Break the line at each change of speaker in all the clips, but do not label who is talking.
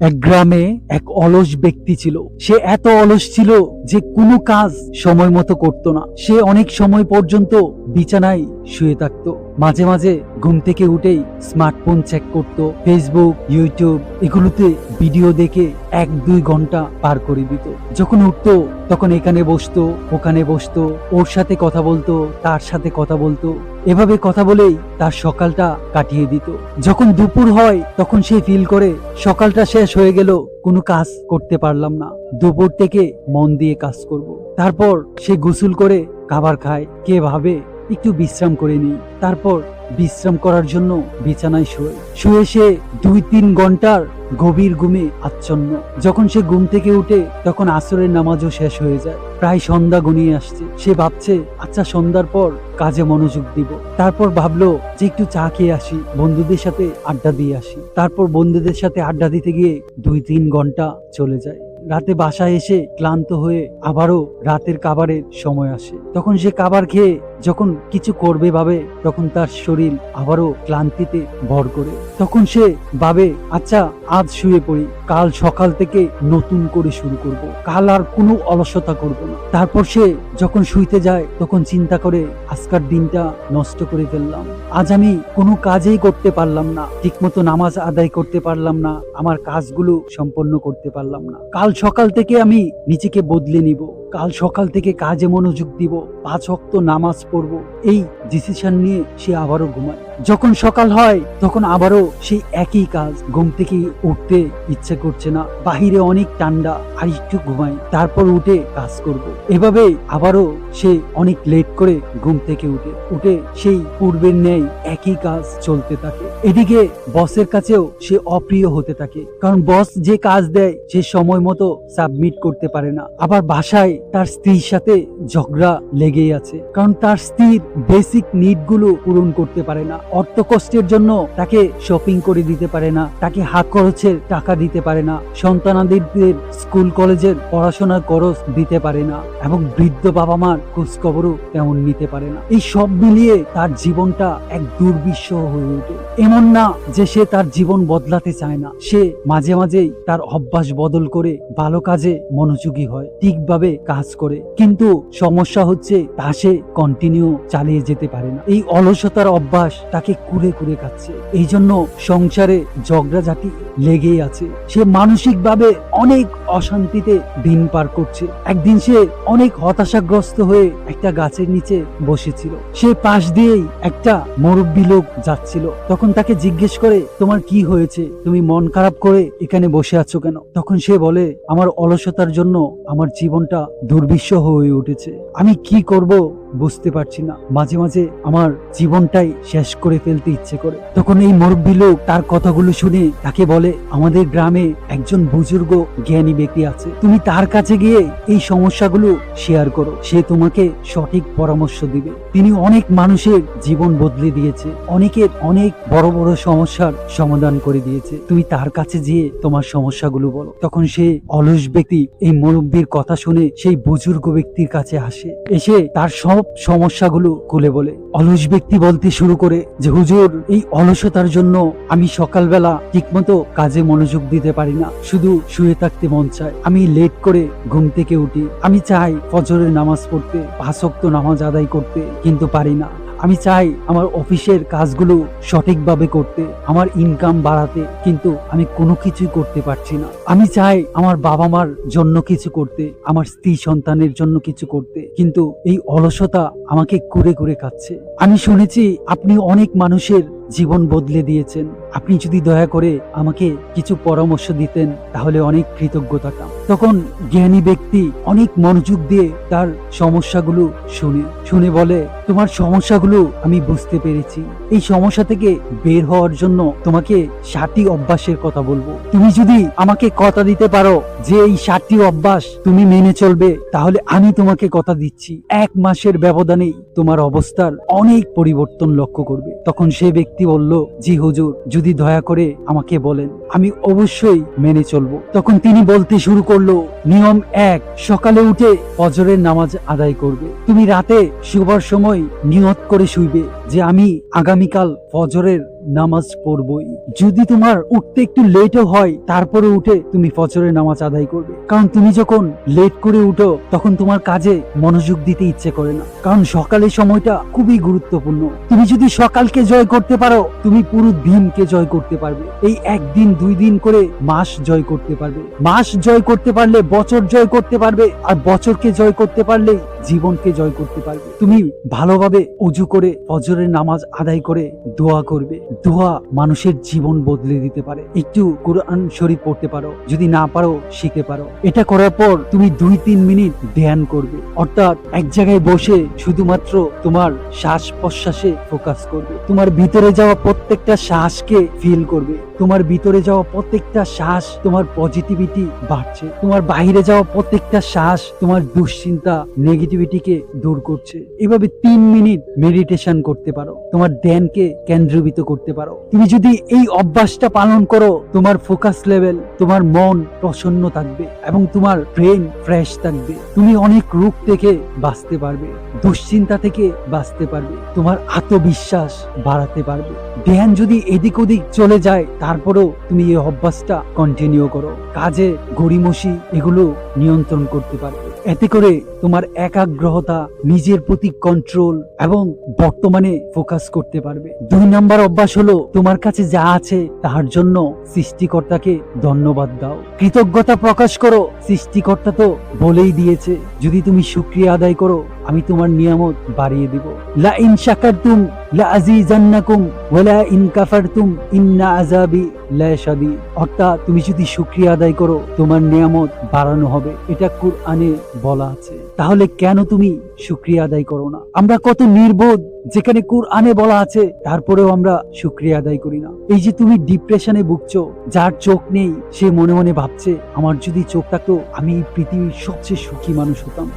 এক গ্রামে এক অলস ব্যক্তি ছিল। সে এত অলস ছিল যে কোনো কাজ সময় মতো করতো না। সে অনেক সময় পর্যন্ত বিছানায় শুয়ে থাকতো। মাঝে মাঝে ঘুম থেকে উঠেই স্মার্টফোন চেক করত, ফেসবুক, ইউটিউব এগুলোতে ভিডিও দেখে 1-2 ঘন্টা পার করে দিত। যখন উঠতো তখন এখানে বসতো, ওখানে বসতো, ওর সাথে কথা বলতো, তার সাথে কথা বলতো। এভাবে কথা বলেই তার সকালটা কাটিয়ে দিত। যখন দুপুর হয় তখন সে ফিল করে সকালটা শেষ হয়ে গেল, কোনো কাজ করতে পারলাম না, দুপুর থেকে মন দিয়ে কাজ করব। তারপর সে গোসল করে খাবার খায়, কে ভাবে একটু বিশ্রাম করে নিই। তারপর বিশ্রাম করার জন্য বিছানায় শুয়ে সে 2-3 ঘন্টার গভীর ঘুমে আচ্ছন্ন। যখন সে ঘুম থেকে উঠে তখন আসরের নামাজও শেষ হয়ে যায়, প্রায় সন্ধ্যা ঘনিয়ে আসছে। সে ভাবছে আচ্ছা সন্ধ্যার পর কাজে মনোযোগ দিব। তারপর ভাবলো যে একটু চা খেয়ে আসি, বন্ধুদের সাথে আড্ডা দিয়ে আসি। তারপর বন্ধুদের সাথে আড্ডা দিতে গিয়ে 2-3 ঘন্টা চলে যায়। রাতে বাসায় এসে ক্লান্ত হয়ে আবারও রাতের খাবারের সময় আসে। তখন সে খাবার খেয়ে যখন কিছু করবে ভাবে, তখন তার শরীর আবারও ক্লান্তিতে ভর করে। তখন সে ভাবে আচ্ছা আজ শুয়ে পড়ি, কাল সকাল থেকে নতুন করে শুরু করব, কাল আর কোনো অলসতা করব না। তারপর সে যখন শুইতে যায় তখন চিন্তা করে আজকের দিনটা নষ্ট করে ফেললাম, আজ আমি কোনো কাজেই করতে পারলাম না, ঠিকমতো নামাজ আদায় করতে পারলাম না, আমার কাজগুলো সম্পন্ন করতে পারলাম না। কাল সকাল থেকে আমি নিজেকে বদলে নিব, কাল সকাল থেকে কাজে মনোযোগ দিব, 5 ওয়াক্ত নামাজ পড়ব। এই ডিসিশন নিয়ে সে আবারও ঘুমায়। যখন সকাল হয় তখন আবারও সেই একই কাজ, ঘুম থেকে উঠতে ইচ্ছে করছে না, বাহিরে অনেক ঠান্ডা, আর একটু ঘুমাই, তারপর উঠে কাজ করব। এভাবে আবারও সে অনেক লেট করে ঘুম থেকে উঠে সেই পূর্বের ন্যায় একই কাজ চলতে থাকে। এদিকে বসের কাছেও সে অপ্রিয় হতে থাকে, কারণ বস যে কাজ দেয় সে সময় মতো সাবমিট করতে পারে না। আবার বাসায় তার স্ত্রীর সাথে ঝগড়া লেগেই আছে, কারণ তার স্ত্রীর বেসিক নিড গুলো পূরণ করতে পারে না। অর্থ কষ্টের জন্য তাকে শপিং করে দিতে পারে না, তাকে হাত খরচের টাকা দিতে পারে না, সন্তানাদের স্কুল কলেজের পড়াশোনার খরচ দিতে পারে না, এবং বৃদ্ধ বাবা মার খোঁজ খবরও তেমন নিতে পারে না। এই সব মিলিয়ে তার জীবনটা এক দুর্বিষহ হয়ে ওঠে। এমন না যে সে তার জীবন বদলাতে চায় না, সে মাঝে মাঝেই তার অভ্যাস বদল করে ভালো কাজে মনোযোগী হয়, ঠিকভাবে কাজ করে, কিন্তু সমস্যা হচ্ছে তা সে কন্টিনিউ চালিয়ে যেতে পারে না। এই অলসতার অভ্যাস তাকে কুরে কুরে খাচ্ছে। এই জন্য সংসারে ঝগড়াঝাটি লেগেই আছে। সে মানসিক ভাবে অনেক অশান্তিতে দিন পার করছে। একদিন সে অনেক হতাশাগ্রস্ত হয়ে একটা গাছের নিচে বসেছিল। সে পাশ দিয়েই একটা মুরব্বী লোক যাচ্ছিল। তখন তাকে জিজ্ঞেস করে তোমার কি হয়েছে, তুমি মন খারাপ করে এখানে বসে আছো কেন? তখন সে বলে আমার অলসতার জন্য আমার জীবনটা দুর্বিষহ হয়ে উঠেছে, আমি কি করব বুঝতে পারছি না, মাঝে মাঝে আমার জীবনটাই শেষ করে ফেলতে ইচ্ছে করে। তখন এই মুরব্বী লোক তার কথাগুলো শুনে তাকে বলে আমাদের গ্রামে একজন বুজুর্গ জ্ঞানী ব্যক্তি আছে, তুমি তার কাছে গিয়ে এই সমস্যাগুলো শেয়ার করো, সে তোমাকে সঠিক পরামর্শ দিবে। তিনি অনেক মানুষের জীবন বদলে দিয়েছে, অনেকের অনেক বড় বড় সমস্যার সমাধান করে দিয়েছে, তুমি তার কাছে গিয়ে তোমার সমস্যাগুলো বলো। তখন সে অলস ব্যক্তি এই মুরব্বীর কথা শুনে সেই বুজুর্গ ব্যক্তির কাছে আসে, এসে তার সব সমস্যাগুলো খুলে বলে। অলস ব্যক্তি বলতে শুরু করে যে হুজুর, এই অলসতার জন্য আমি সকালবেলা ঠিকমতো কাজে মনোযোগ দিতে পারি না, শুধু শুয়ে থাকতে মন চায়, আমি লেট করে ঘুম থেকে উঠি, আমি চাই ফজরের নামাজ পড়তে, 5 ওয়াক্ত নামাজ আদায় করতে, কিন্তু পারি না, আমি চাই আমার অফিসের কাজগুলো সঠিকভাবে করতে, আমার ইনকাম বাড়াতে, কিন্তু আমি কোনো কিছুই করতে পারছি না, আমি চাই আমার বাবা মার জন্য কিছু করতে, আমার স্ত্রী সন্তানের জন্য কিছু করতে, কিন্তু এই অলসতা আমাকে কুরে কুরে খাচ্ছে। আমি শুনেছি আপনি অনেক মানুষের জীবন বদলে দিয়েছেন, আপনি যদি দয়া করে আমাকে কিছু পরামর্শ দিতেন তাহলে অনেক কৃতজ্ঞ থাকতাম। তখন জ্ঞানী ব্যক্তি অনেক মনোযোগ দিয়ে তার সমস্যাগুলো শুনে বলে তোমার সমস্যাগুলো আমি বুঝতে পেরেছি, এই সমস্যা থেকে বের হওয়ার জন্য তোমাকে 7টি অভ্যাসের কথা বলবো। তুমি যদি আমাকে কথা দিতে পারো যে এই 7টি অভ্যাস তুমি মেনে চলবে, তাহলে আমি তোমাকে কথা দিচ্ছি 1 মাসের ব্যবধানেই তোমার অবস্থার অনেক পরিবর্তন লক্ষ্য করবে। তখন সে ব্যক্তি বলল জি হুজুর, যদি দয়া করে আমাকে বলেন, আমি অবশ্যই মেনে চলবো। তখন তিনি বলতে শুরু করলো নিয়ম 1, সকালে উঠে ফজরের নামাজ আদায় করবে। তুমি রাতে শুবার সময় নিয়ত করে শুইবে যে আমি আগামীকাল ফজরের নামাজ পড়বই। যদি তোমার উঠতে একটু লেটও হয়, তারপরে উঠে তুমি ফজরের নামাজ আদায় করবে। কারণ তুমি যখন লেট করে উঠো তখন তোমার কাজে মনোযোগ দিতে ইচ্ছে করে না। কারণ সকালের সময়টা খুবই গুরুত্বপূর্ণ। তুমি যদি সকালকে জয় করতে পারো, তুমি পুরো দিনকে জয় করতে পারবে। এই একদিন 2 দিন করে মাস জয় করতে পারবে। মাস জয় করতে পারলে বছর জয় করতে পারবে, আর বছরকে জয় করতে পারলে জীবনকে জয় করতে পারবে। তুমি ভালোভাবে অজু করে ফজরের নামাজ আদায় করে দোয়া করবে। দোয়া মানুষের জীবন বদলে দিতে পারে। একটু কোরআন শরীফ পড়তে পারো, যদি না পারো শিখতে পারো। এটা করার পর তুমি 2-3 মিনিট ধ্যান করবে, অর্থাৎ এক জায়গায় বসে শুধুমাত্র তোমার শ্বাস প্রশ্বাসে ফোকাস করবে। তোমার ভিতরে যাওয়া প্রত্যেকটা শ্বাসকে ফিল করবে। তোমার ভিতরে যাওয়া প্রত্যেকটা শ্বাস তোমার পজিটিভিটি বাড়ছে। তোমার বাইরে যাওয়া প্রত্যেকটা শ্বাস তোমার দুশ্চিন্তা নেগেটিভিটিকে দূর করছে। এভাবে 3 মিনিট মেডিটেশন করতে পারো, তোমার ধ্যানকে কেন্দ্রীভূত করতে পারো। তুমি যদি এই অভ্যাসটা পালন করো, তোমার ফোকাস লেভেল, তোমার মন প্রসন্ন থাকবে এবং তোমার ব্রেন ফ্রেশ থাকবে। তুমি অনেক রোগ থেকে বাঁচতে পারবে, দুশ্চিন্তা থেকে বাঁচতে পারবে, তোমার আত্মবিশ্বাস বাড়াতে পারবে। ধ্যান যদি এদিক ওদিক চলে যায়, তারপরেও তুমি এই অভ্যাসটা কন্টিনিউ করো। কাজে গড়িমসি এগুলো নিয়ন্ত্রণ করতে পারবে। এতে করে তোমার একাগ্রতা, নিজের প্রতি কন্ট্রোল এবং বর্তমানে ফোকাস করতে পারবে। 2 নাম্বার অভ্যাস হলো তোমার কাছে যা আছে তার জন্য সৃষ্টিকর্তাকে ধন্যবাদ দাও, কৃতজ্ঞতা প্রকাশ করো। সৃষ্টিকর্তা তো বলেই দিয়েছে, যদি তুমি শুকরিয়া আদায় করো আমি তোমার নিয়ামত বাড়িয়ে দিব। লা ইন শাকারতুম লা আযীযান্নাকুম ওয়া লা ইন কাফারতুম ইন্না আযাবি লাশাদীদ। অর্থাৎ তুমি যদি শুকরিয়া আদায় করো তোমার নিয়ামত বাড়ানো হবে, এটা কোরআনে বলা আছে। তাহলে কেন তুমি শুকরিয়া আদায় করো না? আমরা কত নির্বোধ, যেখানে কোরআনে বলা আছে তারপরেও আমরা শুকরিয়া আদায় করি না। এই যে তুমি ডিপ্রেশনে ভুগছো, যার চোখ নেই সে মনে মনে ভাবছে আমার যদি চোখ থাকতো আমি এই পৃথিবীর সবচেয়ে সুখী মানুষ হতাম।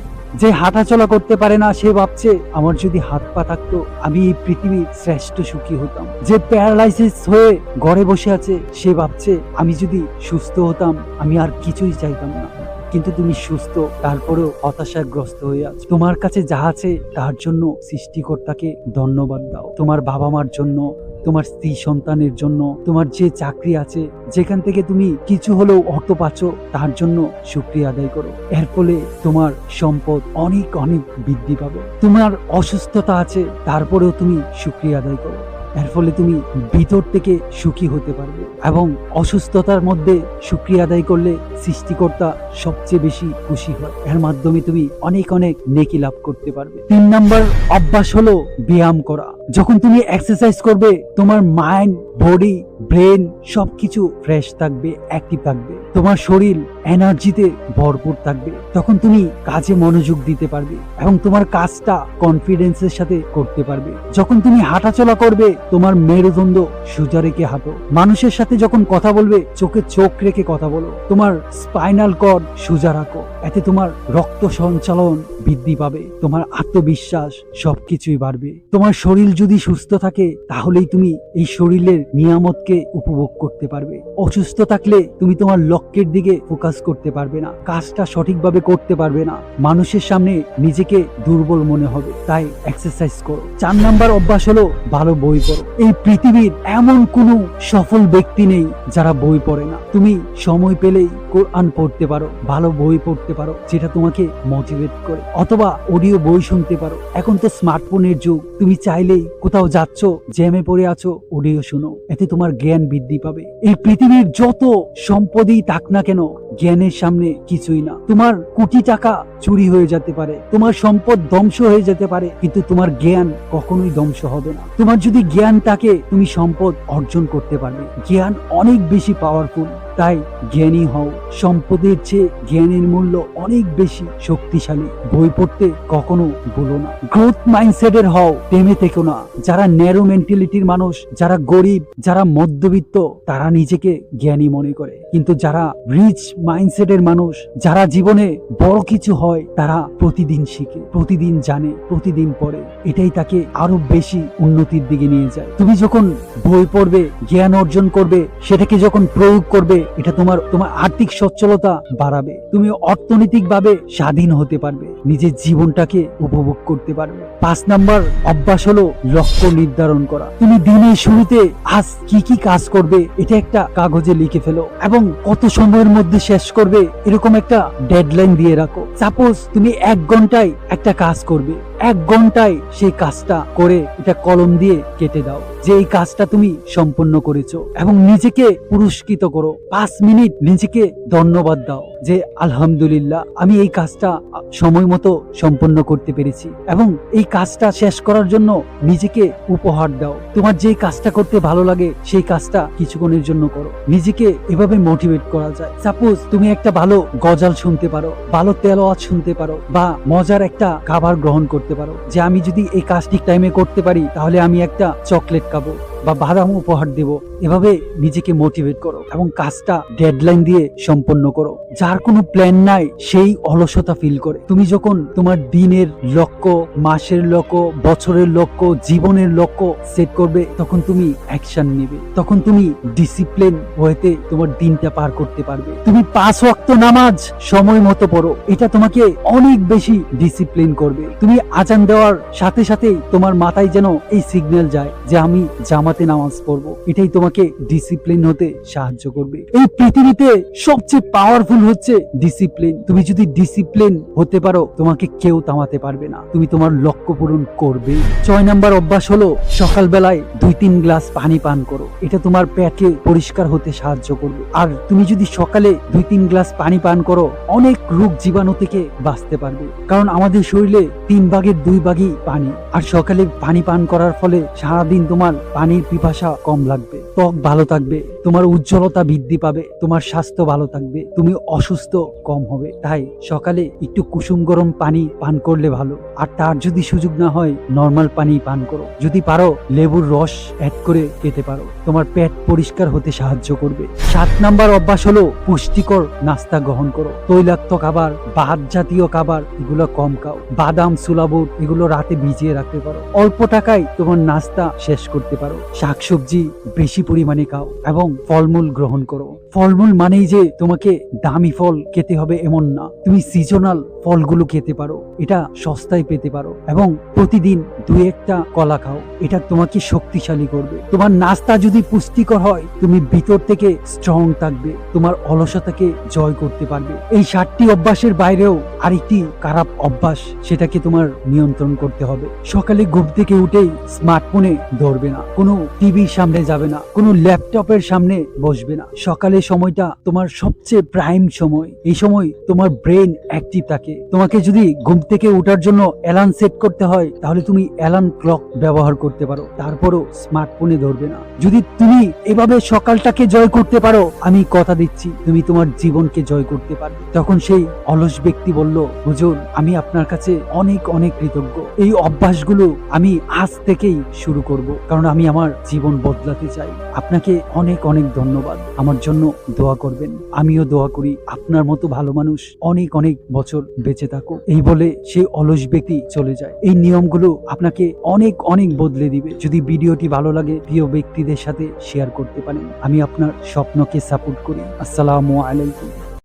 যে হাঁটাচলা করতে পারে না সে ভাবছে আমার যদি হাত পা থাকতো আমি এই পৃথিবীর শ্রেষ্ঠ সুখী হতাম। যে প্যারালাইসিস হয়ে ঘরে বসে আছে সে ভাবছে আমি যদি সুস্থ হতাম আমি আর কিছুই চাইতাম না। কিন্তু তুমি সুস্থ, তারপরেও হতাশাগ্রস্ত হয়ে আছো। তোমার কাছে যা আছে তার জন্য সৃষ্টিকর্তাকে ধন্যবাদ দাও। তোমার বাবা মার জন্য, তোমার স্ত্রী সন্তানের জন্য, তোমার যে চাকরি আছে যেখান থেকে তুমি কিছু হলেও অর্থ পাচ্ছ তার জন্য শুকরিয়া আদায় করো। এর ফলে তোমার সম্পদ অনেক অনেক বৃদ্ধি পাবে। তোমার অসুস্থতা আছে তারপরেও তুমি শুকরিয়া আদায় করো। এর ফলে তুমি ভিতর থেকে সুখী হতে পারবে এবং অসুস্থতার মধ্যে শুকরিয়া আদায় করলে সৃষ্টিকর্তা সবচেয়ে বেশি খুশি হয়। এর মাধ্যমে তুমি অনেক অনেক নেকি লাভ করতে পারবে। 3 নাম্বার অভ্যাস হলো ব্যায়াম করা। যখন তুমি এক্সারসাইজ করবে তোমার মাইন্ড, বডি, ব্রেন সবকিছু ফ্রেশ থাকবে, অ্যাক্টিভ থাকবে। তোমার শরীর এনার্জিতে ভরপুর থাকবে। তখন তুমি কাজে মনোযোগ দিতে পারবে এবং তোমার কাজটা কনফিডেন্সের সাথে করতে পারবে। যখন তুমি হাঁটাচলা করবে তোমার মেরুদণ্ড সোজা রেখে হাঁটো। মানুষের সাথে যখন কথা বলবে চোখে চোখ রেখে কথা বলো। তোমার স্পাইনাল কর্ড সোজা রাখো, এতে তোমার রক্ত সঞ্চালন বৃদ্ধি পাবে, তোমার আত্মবিশ্বাস সবকিছুই বাড়বে। তোমার শরীর যদি সুস্থ থাকে তাহলেই তুমি এই শরীরের নিয়ামতকে উপভোগ করতে পারবে। অসুস্থ থাকলে তুমি তোমার লক্ষ্যের দিকে ফোকাস করতে পারবে না, কাজটা সঠিকভাবে করতে পারবে না, মানুষের সামনে নিজেকে দুর্বল মনে হবে। তাই এক্সারসাইজ করো। 4 নাম্বার অভ্যাস হলো ভালো বই পড়ো। এই পৃথিবীর এমন কোনো সফল ব্যক্তি নেই যারা বই পড়ে না। তুমি সময় পেলেই কোরআন পড়তে পারো, ভালো বই পড়তে পারো যেটা তোমাকে মোটিভেট করে, অথবা অডিও বই শুনতে পারো। এখন তো স্মার্টফোনের যুগ, তুমি চাইলেই কোথাও যাচ্ছ, জ্যামে পড়ে আছো, অডিও শুনো, এতে তোমার জ্ঞান বৃদ্ধি পাবে। এই পৃথিবীর যত সম্পদই থাক না কেন জ্ঞানের সামনে কিছুই না। তোমার কোটি টাকা চুরি হয়ে যেতে পারে, তোমার সম্পদ ধ্বংস হয়ে যেতে পারে, কিন্তু তোমার জ্ঞান কখনোই ধ্বংস হবে না। তোমার যদি জ্ঞান থাকে তুমি সম্পদ অর্জন করতে পারবে। জ্ঞান অনেক বেশি পাওয়ারফুল, তাই জ্ঞানী হও। সম্পদের চেয়ে জ্ঞানের মূল্য অনেক বেশি শক্তিশালী। বই পড়তে কখনো ভুলো না। গ্রোথ মাইন্ডসেটের হও, থেমে থেকো না। যারা ন্যারো মেন্টালিটির মানুষ, যারা গরিব, যারা মধ্যবিত্ত, তারা নিজেকে জ্ঞানী মনে করে, কিন্তু যারা রিচ মাইন্ডসেটের মানুষ, যারা জীবনে বড় কিছু হয়, তারা প্রতিদিন শিখে, প্রতিদিন জানে, প্রতিদিন পড়ে। এটাই তাকে আরো বেশি উন্নতির দিকে নিয়ে যায়। তুমি যখন বই পড়বে, জ্ঞান অর্জন করবে, সেটাকে যখন প্রয়োগ করবে, এটা তোমার আর্থিক সচ্ছলতা বাড়াবে। তুমি অর্থনৈতিকভাবে স্বাধীন হতে পারবে, নিজের জীবনটাকে উপভোগ করতে পারবে। 5 নাম্বার অভ্যাস হলো লক্ষ্য নির্ধারণ করা। তুমি দিনের শুরুতে আজ কি কি কাজ করবে এটা একটা কাগজে লিখে ফেলো এবং কত সময়ের মধ্যে শেষ করবে এরকম একটা ডেডলাইন দিয়ে রাখো। সাপোজ তুমি 1 ঘন্টায় একটা কাজ করবে, 1 ঘন্টায় সেই কাজটা করে এটা কলম দিয়ে কেটে দাও যে এই কাজটা তুমি সম্পন্ন করেছো, এবং নিজেকে পুরস্কৃত করো। 5 মিনিট নিজেকে ধন্যবাদ দাও যে আলহামদুলিল্লাহ, আমি এই কাজটা সময় মতো সম্পন্ন করতে পেরেছি। এবং এই কাজটা শেষ করার জন্য নিজেকে উপহার দাও। তোমার যে কাজটা করতে ভালো লাগে সেই কাজটা কিছুক্ষণের জন্য করো। নিজেকে এভাবে মোটিভেট করা যায়। সাপোজ তুমি একটা ভালো গজল শুনতে পারো, ভালো তেলাওয়াত শুনতে পারো, বা মজার একটা খাবার গ্রহণ করতে পারো, যে আমি যদি এই কাজ ঠিক টাইমে করতে পারি তাহলে আমি একটা চকলেট খাবো বা বাদাম উপহার দেব। এভাবে নিজেকে মোটিভেট করো এবং কাজটা ডেডলাইন দিয়ে সম্পন্ন করো। যার কোনো প্ল্যান নাই সেই অলসতা ফিল করে। তুমি যখন তোমার দিনের লক্ষ্য, মাসের লক্ষ্য, বছরের লক্ষ্য, জীবনের লক্ষ্য সেট করবে, তখন তুমি অ্যাকশন নেবে, তখন তুমি ডিসিপ্লিন হয়েতে তোমার দিনটা পার করতে পারবে। তুমি 5 ওয়াক্ত নামাজ সময় মতো পড়ো, এটা তোমাকে অনেক বেশি ডিসিপ্লিন করবে। তুমি আজান দেওয়ার সাথে সাথেই তোমার মাথায় যেন এই সিগন্যাল যায় যে আমি জামাতে নামাজ পড়বো। এটাই তোমাকে ডিসিপ্লিন হতে সাহায্য করবে। এই পৃথিবীতে সবচেয়ে পাওয়ারফুল হচ্ছে ডিসিপ্লিন। তুমি যদি ডিসিপ্লিন হতে পারো, তোমাকে কেউ থামাতে পারবে না, তুমি তোমার লক্ষ্য পূরণ করবে। 6 নাম্বার অভ্যাস হলো সকালবেলায় 2-3 গ্লাস পানি পান করো। এটা তোমার পেটকে পরিষ্কার হতে সাহায্য করবে। আর তুমি যদি সকালে 2-3 গ্লাস পানি পান করো, অনেক রোগ জীবাণু থেকে বাঁচতে পারবে। কারণ আমাদের শরীরে 3 ভাগের 2 ভাগই পানি। আর সকালে পানি পান করার ফলে সারাদিন তোমার পানির পিপাসা কম লাগবে, ত্বক ভালো থাকবে, তোমার উজ্জ্বলতা বৃদ্ধি পাবে, তোমার স্বাস্থ্য ভালো থাকবে, তুমি অসুস্থ কম হবে। তাই সকালে একটু কুসুম গরম পানি পান করলে ভালো। আর তার যদি সুযোগ না হয়, নর্মাল পানি পান করো। যদি পারো লেবুর রস অ্যাড করে খেতে পারো, তোমার পেট পরিষ্কার হতে সাহায্য করবে। 7 নাম্বার অভ্যাস হলো পুষ্টিকর নাস্তা গ্রহণ করো। তৈলাক্ত খাবার, ভাত জাতীয় খাবার এগুলো কম খাও। বাদাম, সুলাবুট এগুলো রাতে ভিজিয়ে রাখতে পারো। অল্প টাকায় তোমার নাস্তা শেষ করতে পারো। শাকসবজি বেশি পরিমাণে খাও এবং ফলমূল গ্রহণ করো। ফলমূল মানেই যে তোমাকে দামি ফল খেতে হবে এমন না, তুমি সিজনাল ফলগুলো খেতে পারো, এটা সস্তায় পেতে পারো। এবং প্রতিদিন 2-1টা কলা খাও, এটা তোমাকে শক্তিশালী করবে। তোমার নাস্তা যদি পুষ্টিকর হয়, তুমি ভিতর থেকে স্ট্রং থাকবে, তোমার অলসতাকে জয় করতে পারবে। এই 7টি অভ্যাসের বাইরেও আরেকটি খারাপ অভ্যাস, সেটাকে তোমার নিয়ন্ত্রণ করতে হবে। সকালে ঘুম থেকে উঠেই স্মার্টফোনে ধরবে না, কোনো টিভির সামনে যাবে না, কোনো ল্যাপটপের সামনে বসবে না। সকালের সময়টা তোমার সবচেয়ে প্রাইম সময়। এই সময় তোমার ব্রেন অ্যাক্টিভ থাকে। তোমাকে যদি ঘুম থেকে ওঠার জন্য অ্যালার্ম সেট করতে হয়, তাহলে তুমি অ্যালার্ম ক্লক ব্যবহার করতে পারো, তারপরও স্মার্টফোনে ধরবে না। যদি তুমি এভাবে সকালটাকে জয় করতে পারো, আমি কথা দিচ্ছি তুমি তোমার জীবনকে জয় করতে পারবে। তখন সেই অলস ব্যক্তি বলল, হুজুর আমি আপনার কাছে অনেক অনেক কৃতজ্ঞ। এই অভ্যাসগুলো আমি আজ থেকেই শুরু করব, কারণ আমি আমার জীবন বদলাতে চাই। আপনাকে অনেক অনেক ধন্যবাদ। আমার জন্য দোয়া করবেন, আমিও দোয়া করি আপনার মতো ভালো মানুষ অনেক অনেক বছর বেঁচে থাকো। এই বলে সেই অলস ব্যক্তি চলে যায়। এই নিয়মগুলো আপনাকে অনেক অনেক বদলে দিবে। যদি ভিডিওটি ভালো লাগে, প্রিয় ব্যক্তিদের সাথে শেয়ার করতে পারেন। আমি আপনার স্বপ্নকে সাপোর্ট করি। আসসালামু আলাইকুম।